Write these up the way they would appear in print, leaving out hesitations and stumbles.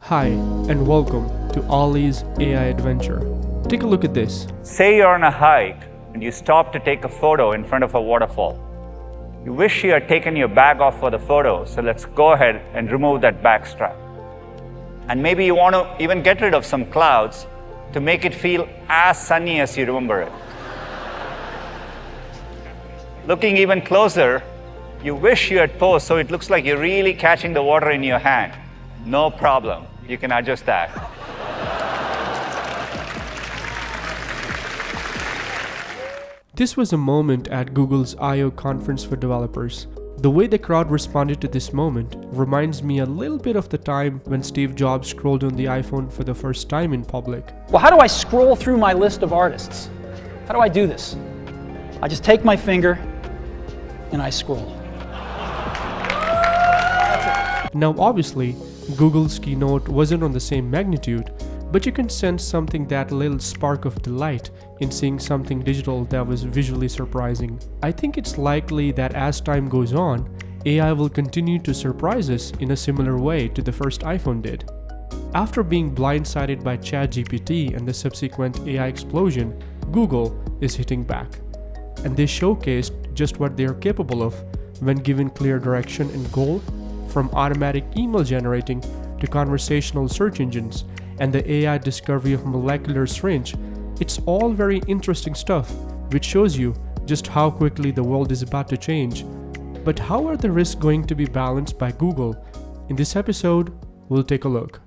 Hi, and welcome to Ollie's AI Adventure. Take a look at this. Say you're on a hike and you stop to take a photo in front of a waterfall. You wish you had taken your bag off for the photo, so let's go ahead and remove that bag strap. And maybe you want to even get rid of some clouds to make it feel as sunny as you remember it. Looking even closer, you wish you had posed so it looks like you're really catching the water in your hand. No problem. You can adjust that. This was a moment at Google's I/O conference for developers. The way the crowd responded to this moment reminds me a little bit of the time when Steve Jobs scrolled on the iPhone for the first time in public. Well, how do I scroll through my list of artists? How do I do this? I just take my finger and I scroll. Now obviously, Google's keynote wasn't on the same magnitude, but you can sense something, that little spark of delight in seeing something digital that was visually surprising. I think it's likely that as time goes on, AI will continue to surprise us in a similar way to the first iPhone did. After being blindsided by ChatGPT and the subsequent AI explosion, Google is hitting back. And they showcased just what they are capable of when given clear direction and goal, from automatic email generating to conversational search engines and the AI discovery of molecular syringe. It's all very interesting stuff, which shows you just how quickly the world is about to change. But how are the risks going to be balanced by Google? In this episode, we'll take a look.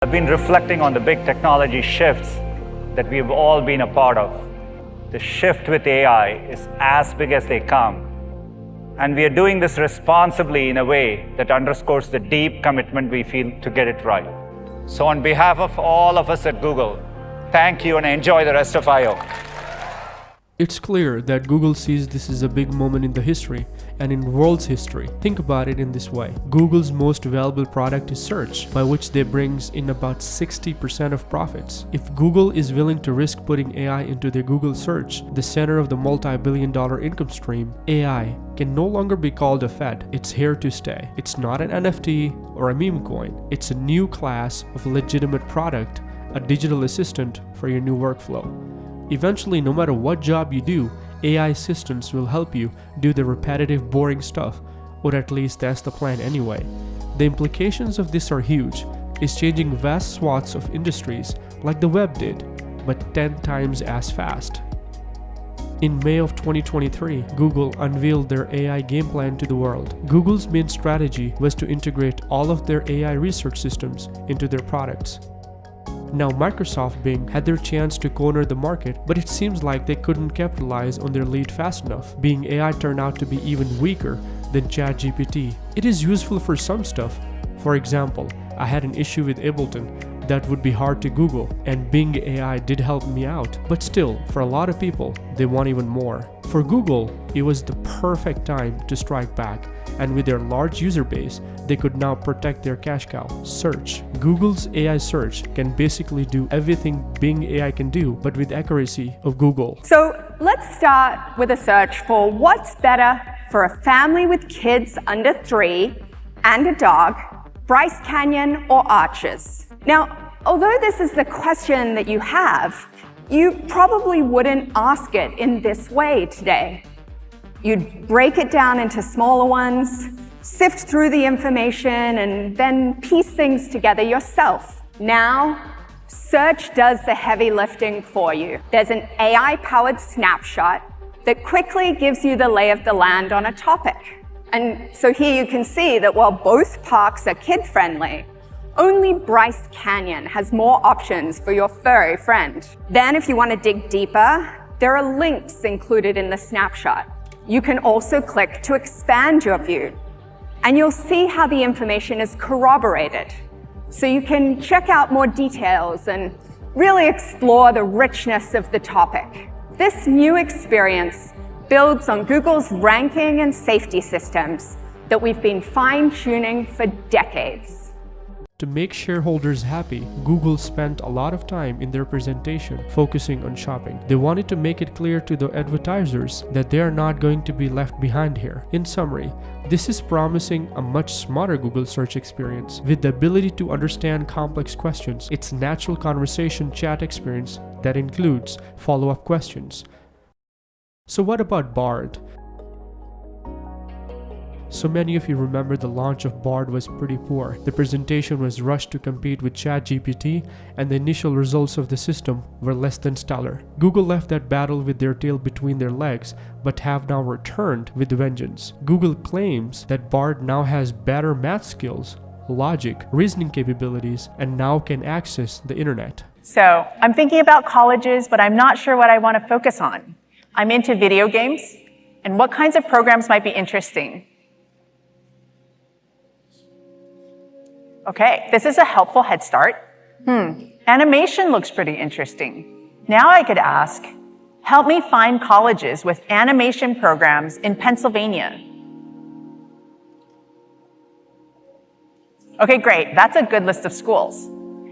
I've been reflecting on the big technology shifts that we've all been a part of. The shift with AI is as big as they come. And we are doing this responsibly in a way that underscores the deep commitment we feel to get it right. So on behalf of all of us at Google, thank you and enjoy the rest of I/O. It's clear that Google sees this as a big moment in the history and in world's history. Think about it in this way. Google's most valuable product is search, by which they brings in about 60% of profits. If Google is willing to risk putting AI into their Google search, the center of the multi-billion-dollar income stream, AI can no longer be called a fad. It's here to stay. It's not an NFT or a meme coin. It's a new class of legitimate product, a digital assistant for your new workflow. Eventually, no matter what job you do, AI assistants will help you do the repetitive, boring stuff, or at least that's the plan anyway. The implications of this are huge. It's changing vast swaths of industries like the web did, but 10 times as fast. In May of 2023, Google unveiled their AI game plan to the world. Google's main strategy was to integrate all of their AI research systems into their products. Now Microsoft Bing had their chance to corner the market, but it seems like they couldn't capitalize on their lead fast enough. Bing AI turned out to be even weaker than ChatGPT. It is useful for some stuff. For example, I had an issue with Ableton that would be hard to Google, and Bing AI did help me out. But still, for a lot of people, they want even more. For Google, it was the perfect time to strike back, and with their large user base, they could now protect their cash cow, search. Google's AI search can basically do everything Bing AI can do, but with accuracy of Google. So let's start with a search for what's better for a family with kids under 3 and a dog, Bryce Canyon or Arches. Now, although this is the question that you have, you probably wouldn't ask it in this way today. You'd break it down into smaller ones, sift through the information, and then piece things together yourself. Now, search does the heavy lifting for you. There's an AI-powered snapshot that quickly gives you the lay of the land on a topic. And so here you can see that while both parks are kid-friendly, only Bryce Canyon has more options for your furry friend. Then if you want to dig deeper, there are links included in the snapshot. You can also click to expand your view, and you'll see how the information is corroborated. So you can check out more details and really explore the richness of the topic. This new experience builds on Google's ranking and safety systems that we've been fine-tuning for decades. To make shareholders happy, Google spent a lot of time in their presentation focusing on shopping. They wanted to make it clear to the advertisers that they are not going to be left behind here. In summary, this is promising a much smarter Google search experience with the ability to understand complex questions. It's natural conversation chat experience that includes follow-up questions. So what about Bard? So many of you remember the launch of Bard was pretty poor. The presentation was rushed to compete with ChatGPT, and the initial results of the system were less than stellar. Google left that battle with their tail between their legs, but have now returned with vengeance. Google claims that Bard now has better math skills, logic, reasoning capabilities, and now can access the internet. So I'm thinking about colleges, but I'm not sure what I want to focus on. I'm into video games, and what kinds of programs might be interesting? Okay, this is a helpful head start. Animation looks pretty interesting. Now I could ask, help me find colleges with animation programs in Pennsylvania. Okay, great, that's a good list of schools.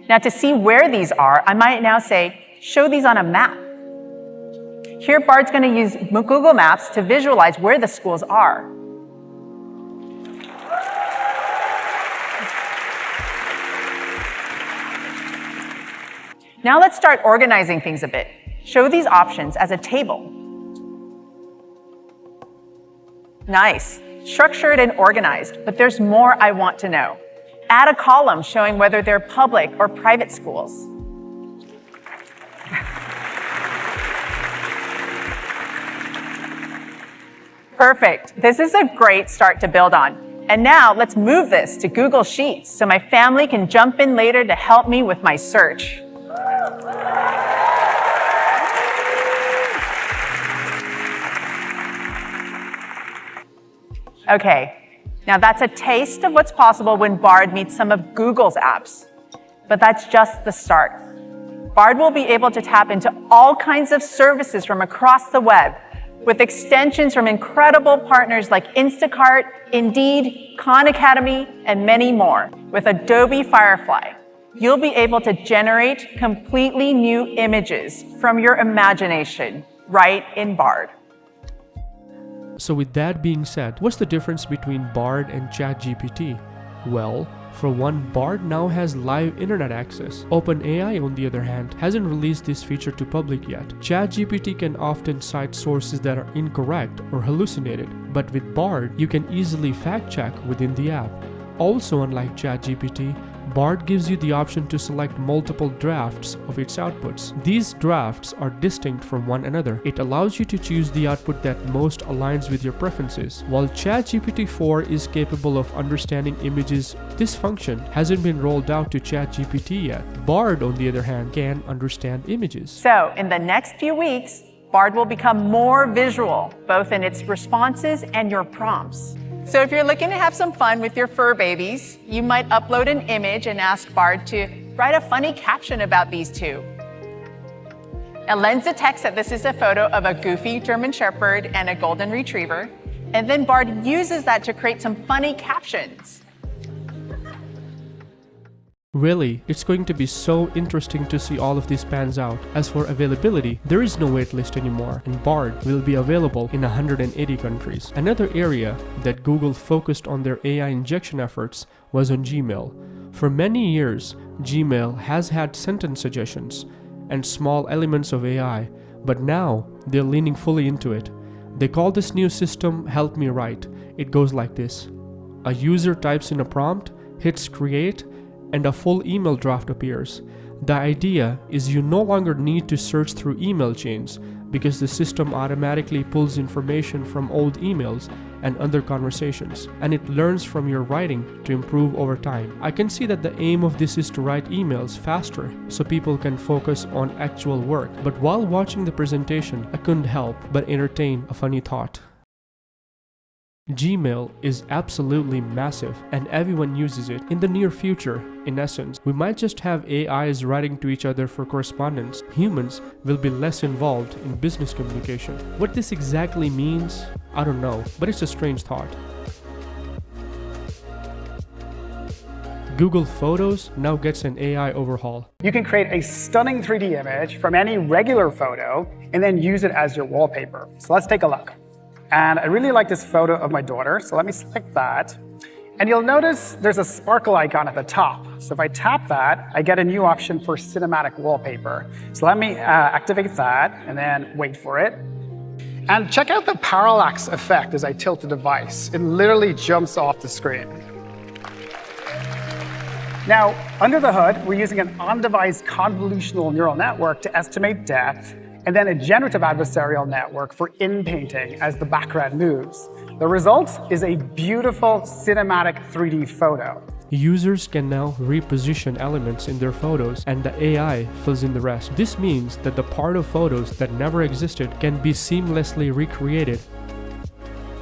Now to see where these are, I might now say, show these on a map. Here, Bard's going to use Google Maps to visualize where the schools are. Now let's start organizing things a bit. Show these options as a table. Nice. Structured and organized, but there's more I want to know. Add a column showing whether they're public or private schools. Perfect. This is a great start to build on. And now let's move this to Google Sheets so my family can jump in later to help me with my search. Okay, now that's a taste of what's possible when Bard meets some of Google's apps. But that's just the start. Bard will be able to tap into all kinds of services from across the web, with extensions from incredible partners like Instacart, Indeed, Khan Academy, and many more. With Adobe Firefly, you'll be able to generate completely new images from your imagination right in Bard. So with that being said, what's the difference between Bard and ChatGPT? Well, for one, Bard now has live internet access. OpenAI, on the other hand, hasn't released this feature to public yet. ChatGPT can often cite sources that are incorrect or hallucinated, but with Bard, you can easily fact-check within the app. Also, unlike ChatGPT, Bard gives you the option to select multiple drafts of its outputs. These drafts are distinct from one another. It allows you to choose the output that most aligns with your preferences. While ChatGPT 4 is capable of understanding images, this function hasn't been rolled out to ChatGPT yet. Bard, on the other hand, can understand images. So, in the next few weeks, Bard will become more visual, both in its responses and your prompts. So if you're looking to have some fun with your fur babies, you might upload an image and ask Bard to write a funny caption about these two. Now lend the text that this is a photo of a goofy German Shepherd and a Golden Retriever, and then Bard uses that to create some funny captions. Really, it's going to be so interesting to see all of this pans out. As for availability, there is no waitlist anymore, and Bard will be available in 180 countries. Another area that Google focused on their AI injection efforts was on Gmail. For many years, Gmail has had sentence suggestions and small elements of AI, but now they're leaning fully into it. They call this new system Help Me Write. It goes like this. A user types in a prompt, hits create, and a full email draft appears. The idea is you no longer need to search through email chains because the system automatically pulls information from old emails and other conversations, and it learns from your writing to improve over time. I can see that the aim of this is to write emails faster so people can focus on actual work, but while watching the presentation, I couldn't help but entertain a funny thought. Gmail is absolutely massive and everyone uses it. In the near future, in essence, we might just have AIs writing to each other for correspondence. Humans will be less involved in business communication. What this exactly means, I don't know, but it's a strange thought. Google Photos now gets an AI overhaul. You can create a stunning 3D image from any regular photo and then use it as your wallpaper. So let's take a look. And I really like this photo of my daughter, so let me select that. And you'll notice there's a sparkle icon at the top. So if I tap that, I get a new option for cinematic wallpaper. So let me activate that and then wait for it. And check out the parallax effect as I tilt the device. It literally jumps off the screen. Now, under the hood, we're using an on-device convolutional neural network to estimate depth, and then a generative adversarial network for in-painting as the background moves. The result is a beautiful cinematic 3D photo. Users can now reposition elements in their photos and the AI fills in the rest. This means that the part of photos that never existed can be seamlessly recreated.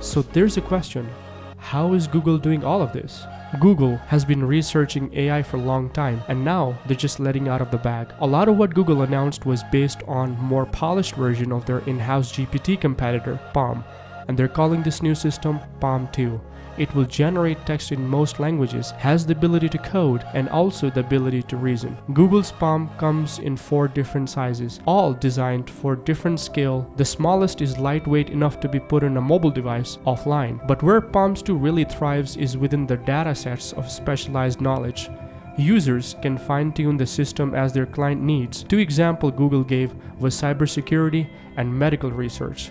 So there's a question, how is Google doing all of this? Google has been researching AI for a long time, and now they're just letting out of the bag. A lot of what Google announced was based on more polished version of their in-house GPT competitor, PaLM, and they're calling this new system PaLM 2. It will generate text in most languages, has the ability to code, and also the ability to reason. Google's PaLM comes in 4 different sizes, all designed for different scale. The smallest is lightweight enough to be put on a mobile device offline. But where PaLM 2 really thrives is within the datasets of specialized knowledge. Users can fine-tune the system as their client needs. 2 examples Google gave was cybersecurity and medical research.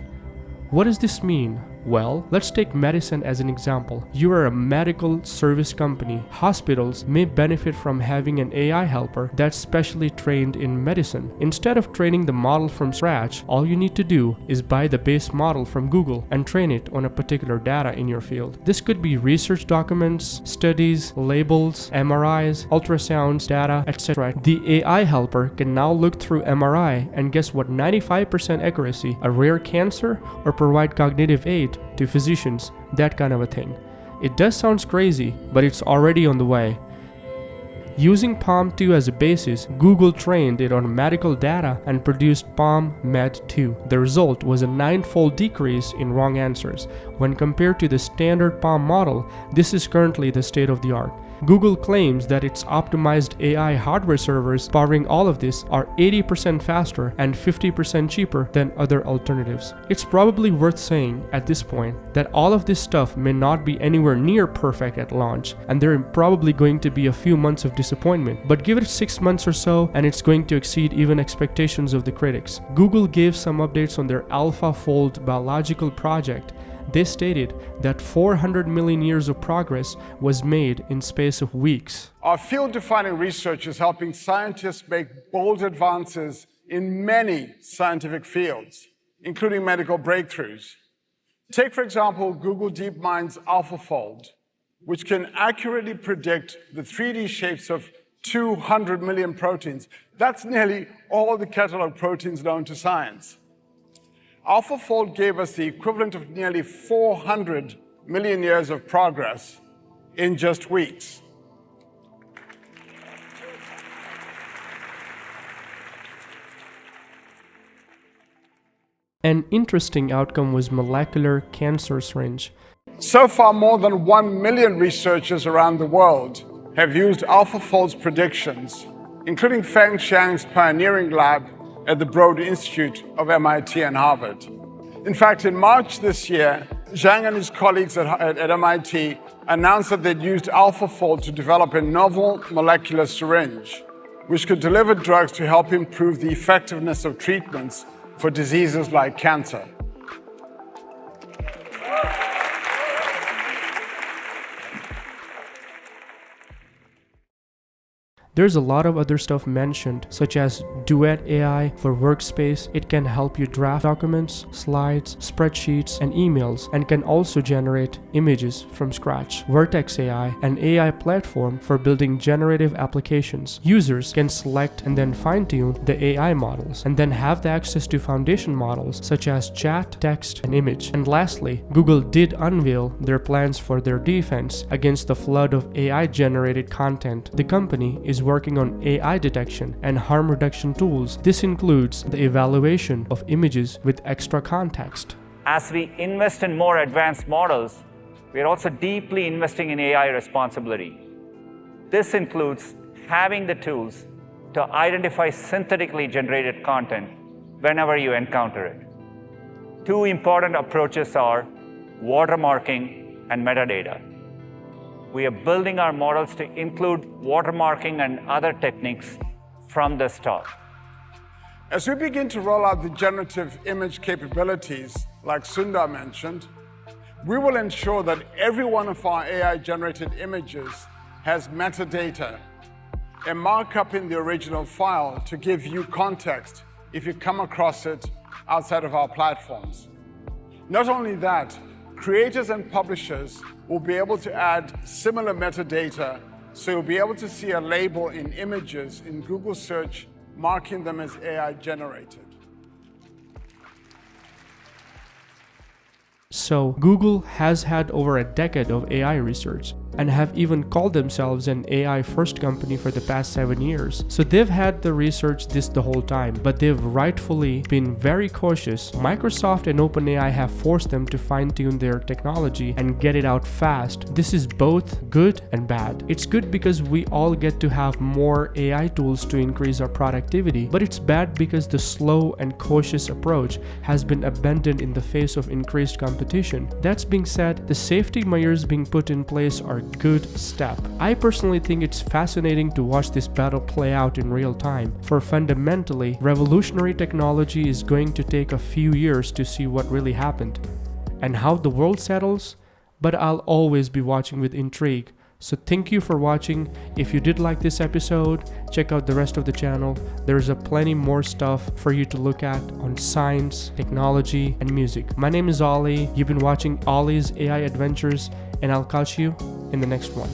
What does this mean? Well, let's take medicine as an example. You are a medical service company. Hospitals may benefit from having an AI helper that's specially trained in medicine. Instead of training the model from scratch, all you need to do is buy the base model from Google and train it on a particular data in your field. This could be research documents, studies, labels, MRIs, ultrasounds, data, etc. The AI helper can now look through MRI and guess what 95% accuracy, a rare cancer, or provide cognitive aid to physicians, that kind of a thing. It does sound crazy, but it's already on the way. Using PaLM 2 as a basis, Google trained it on medical data and produced PaLM Med 2. The result was a 9-fold decrease in wrong answers. When compared to the standard PaLM model, this is currently the state of the art. Google claims that its optimized AI hardware servers powering all of this are 80% faster and 50% cheaper than other alternatives. It's probably worth saying at this point that all of this stuff may not be anywhere near perfect at launch, and there are probably going to be a few months of disappointment, but give it 6 months or so and it's going to exceed even expectations of the critics. Google gave some updates on their AlphaFold biological project. They stated that 400 million years of progress was made in space of weeks. Our field-defining research is helping scientists make bold advances in many scientific fields, including medical breakthroughs. Take, for example, Google DeepMind's AlphaFold, which can accurately predict the 3D shapes of 200 million proteins. That's nearly all the catalog proteins known to science. AlphaFold gave us the equivalent of nearly 400 million years of progress in just weeks. An interesting outcome was molecular cancer syringe. So far, more than 1 million researchers around the world have used AlphaFold's predictions, including Feng Xiang's pioneering lab at the Broad Institute of MIT and Harvard. In fact, in March this year, Zhang and his colleagues at MIT announced that they'd used AlphaFold to develop a novel molecular syringe, which could deliver drugs to help improve the effectiveness of treatments for diseases like cancer. There's a lot of other stuff mentioned, such as Duet AI for workspace. It can help you draft documents, slides, spreadsheets, and emails, and can also generate images from scratch. Vertex AI, an AI platform for building generative applications. Users can select and then fine-tune the AI models, and then have the access to foundation models such as chat, text, and image. And lastly, Google did unveil their plans for their defense against the flood of AI-generated content. The company is working on AI detection and harm reduction tools. This includes the evaluation of images with extra context. As we invest in more advanced models, we are also deeply investing in AI responsibility. This includes having the tools to identify synthetically generated content whenever you encounter it. Two important approaches are watermarking and metadata. We are building our models to include watermarking and other techniques from the start. As we begin to roll out the generative image capabilities, like Sundar mentioned, we will ensure that every one of our AI-generated images has metadata, a markup in the original file to give you context if you come across it outside of our platforms. Not only that, creators and publishers will be able to add similar metadata, so you'll be able to see a label in images in Google search marking them as AI-generated. So Google has had over a decade of AI research and have even called themselves an AI first company for the past 7 years. So they've had the research the whole time, but they've rightfully been very cautious. Microsoft and OpenAI have forced them to fine-tune their technology and get it out fast. This is both good and bad. It's good because we all get to have more AI tools to increase our productivity, but it's bad because the slow and cautious approach has been abandoned in the face of increased competition. That being said, the safety measures being put in place are good step. I personally think it's fascinating to watch this battle play out in real time, for fundamentally, revolutionary technology is going to take a few years to see what really happened and how the world settles, but I'll always be watching with intrigue. So thank you for watching. If you did like this episode, check out the rest of the channel. There's a plenty more stuff for you to look at on science, technology, and music. My name is Ollie. You've been watching Ollie's AI Adventures, and I'll catch you in the next one.